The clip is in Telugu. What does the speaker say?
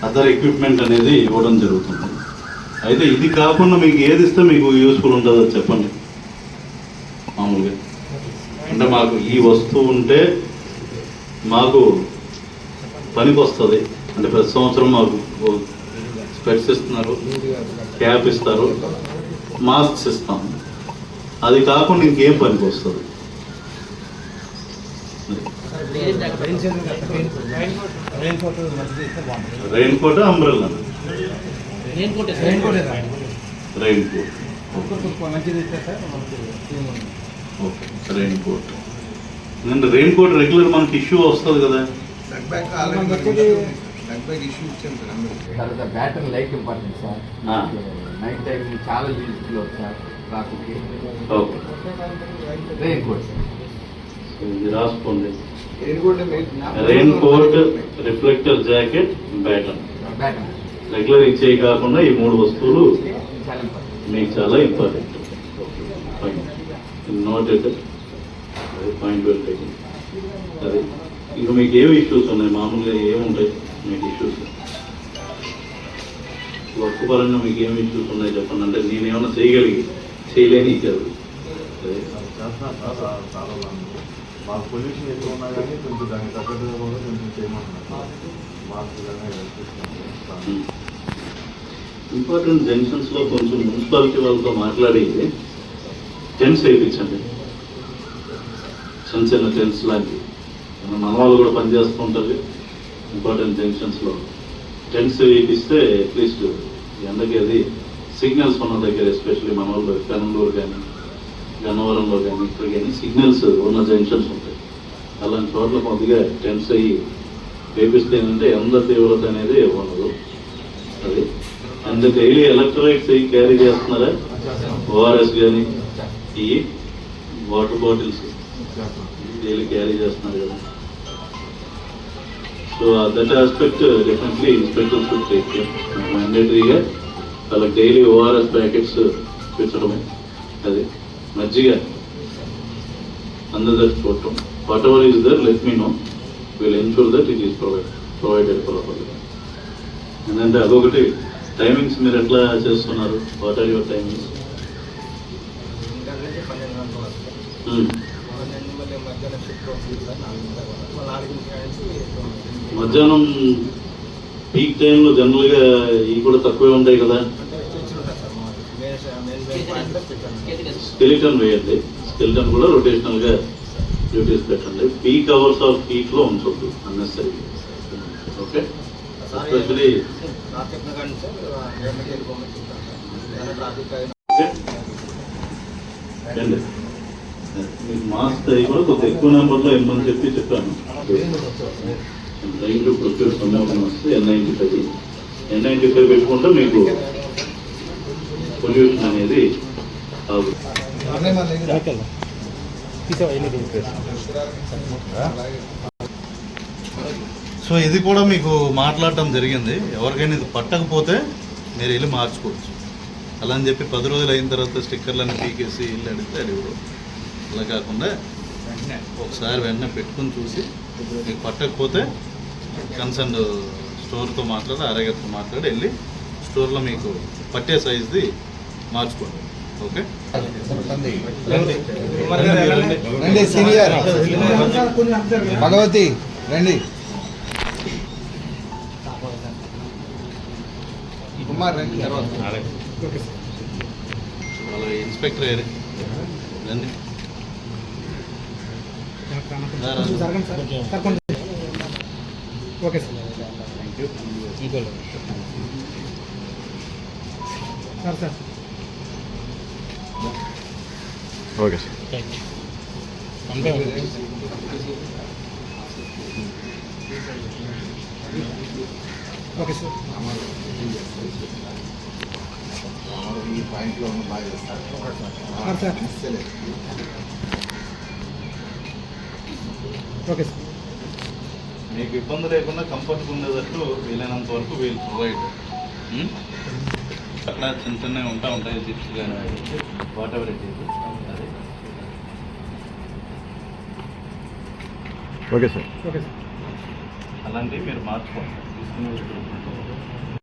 అదర్ ఎక్విప్మెంట్ అనేది ఇవ్వడం జరుగుతుంది. అయితే ఇది కాకుండా మీకు ఏది ఇస్తే మీకు యూస్ఫుల్ ఉంటుందో చెప్పండి. మామూలుగా అంటే మాకు ఈ వస్తువు ఉంటే మాకు పనికి వస్తుంది అంటే ప్రతి సంవత్సరం మాకు స్పెట్స్ ఇస్తున్నారు, క్యాప్ ఇస్తారు, మాస్క్స్ ఇస్తాము. అది కాకుండా ఇంకేం పనికి వస్తుంది? Raincoat, umbrella. Raincoat okay, raincoat. అంటే రెయిన్ కోట్ రెగ్యులర్ మనకి ఇష్యూ వస్తుంది కదా. Battery light important sir. Night time చాలా యూజ్ఫుల్ అవుతుంది సార్ ట్రాఫిక్కి. ఓకే, రెయిన్ కోట్ ఇది రాసుకోండి. Raincoat, reflector jacket, baton. Regular ఇచ్చేవి కాకుండా ఈ 3 వస్తువులు మీకు చాలా important. Noted, point well taking. అది ఇంకా మీకు ఏమి ఇష్యూస్ ఉన్నాయి? మామూలుగా ఏముంటాయి మీకు ఇష్యూస్? వర్క్ పరంగా మీకు ఏమి ఇష్యూస్ ఉన్నాయి చెప్పండి. అంటే నేనేమన్నా చేయలేని కాదు. మాకు పొల్యూషన్ ఎక్కువ ఉన్నా కానీ కొంచెం దానికి తగ్గట్టుగా కూడా కొంచెం చేయమంటున్నారు. ఇంపార్టెంట్ జంక్షన్స్లో కొంచెం మున్సిపాలిటీ వాళ్ళతో మాట్లాడి టెంట్స్ వేయించండి. చిన్న చిన్న టెంట్స్ లాంటివి మన వాళ్ళు కూడా పనిచేస్తూ ఉంటుంది. ఇంపార్టెంట్ జంక్షన్స్లో టెంట్స్ వేయిస్తే అట్లీస్ట్ ఎండకి అది సిగ్నల్స్ ఉన్న దగ్గర, ఎస్పెషల్లీ మన వాళ్ళు పెనంలూరు కానీ గన్నవరంలో కానీ ఇక్కడ కానీ సిగ్నల్స్ ఉన్న జంక్షన్స్ ఉంటాయి. అలాంటి చోట్ల కొద్దిగా టెంట్స్ అయ్యి వేపిస్తే ఏంటంటే ఎండ తీవ్రత అనేది ఉండదు. అది అండ్ డైలీ ఎలక్ట్రోలైట్స్ అయ్యి క్యారీ చేస్తున్నారా? ఓఆర్ఎస్ కానీ ఈ వాటర్ బాటిల్స్ డైలీ క్యారీ చేస్తున్నారు కదా. So that aspect definitely inspectors should take care. మ్యాండేటరీగా వాళ్ళకి డైలీ ఓఆర్ఎస్ ప్యాకెట్స్ పెట్టడమే. అది మజ్జిగ అందరి దగ్గర చూడటం. Whatever is there let me know, will ensure that it is provided properly. ఎందుకంటే అదొకటి. టైమింగ్స్ మీరు ఎట్లా చేస్తున్నారు? What are your timings? మధ్యాహ్నం పీక్ టైంలో జనరల్గా ఇవి కూడా తక్కువే ఉంటాయి కదా. స్కెలిటన్ వేయండి. స్కెలిటన్ కూడా రొటేషనల్గా డ్యూటీస్ పెట్టండి. పీక్ అవర్స్ ఆఫ్ పీక్లో ఉంచొద్దు అన్నెసరీ. ఓకే, ఎస్పెషలీ మీకు మాస్క్ అవి కూడా కొంచెం ఎక్కువ నెంబర్లో ఇమ్మని చెప్పాను. రైలు ప్రొక్యూర్ సొమ్మె వస్తే N95 పెట్టుకుంటే మీకు పొల్యూషన్ అనేది సో ఇది కూడా మీకు మాట్లాడటం జరిగింది. ఎవరికైనా ఇది పట్టకపోతే మీరు వెళ్ళి మార్చుకోవచ్చు. అలా అని చెప్పి 10 రోజులు అయిన తర్వాత స్టిక్కర్లన్నీ పీకేసి ఇల్లు అడిగితే అది కూడా అలా కాకుండా ఒకసారి వెంటనే పెట్టుకుని చూసి మీకు పట్టకపోతే కన్సర్న్ స్టోర్తో మాట్లాడి, అరగతో మాట్లాడి వెళ్ళి స్టోర్లో మీకు పట్టే సైజ్ది మార్చుకోండి. ఓకే, భగవతి రండి. కుమార్ రండి. వాళ్ళ ఇన్స్పెక్టర్ రండి. Okay sir, thank you. Sir okay sir, అంతే. ఓకే సార్, ఈ పాయింట్లో ఉన్న బాగా చేస్తారు. ఓకే సార్, మీకు ఇబ్బంది లేకుండా కంఫర్ట్గా ఉండేటట్టు వీలైనంత వరకు వీళ్ళు ప్రొవైడ్. అట్లా చిన్న చిన్నవి ఉంటాయి, జిప్స్ కానీ వాట్ ఎవర్ ఇట్ ఈస్. అదే ఓకే సార్. ఓకే సార్, అలాంటివి మీరు మార్చుకోండి.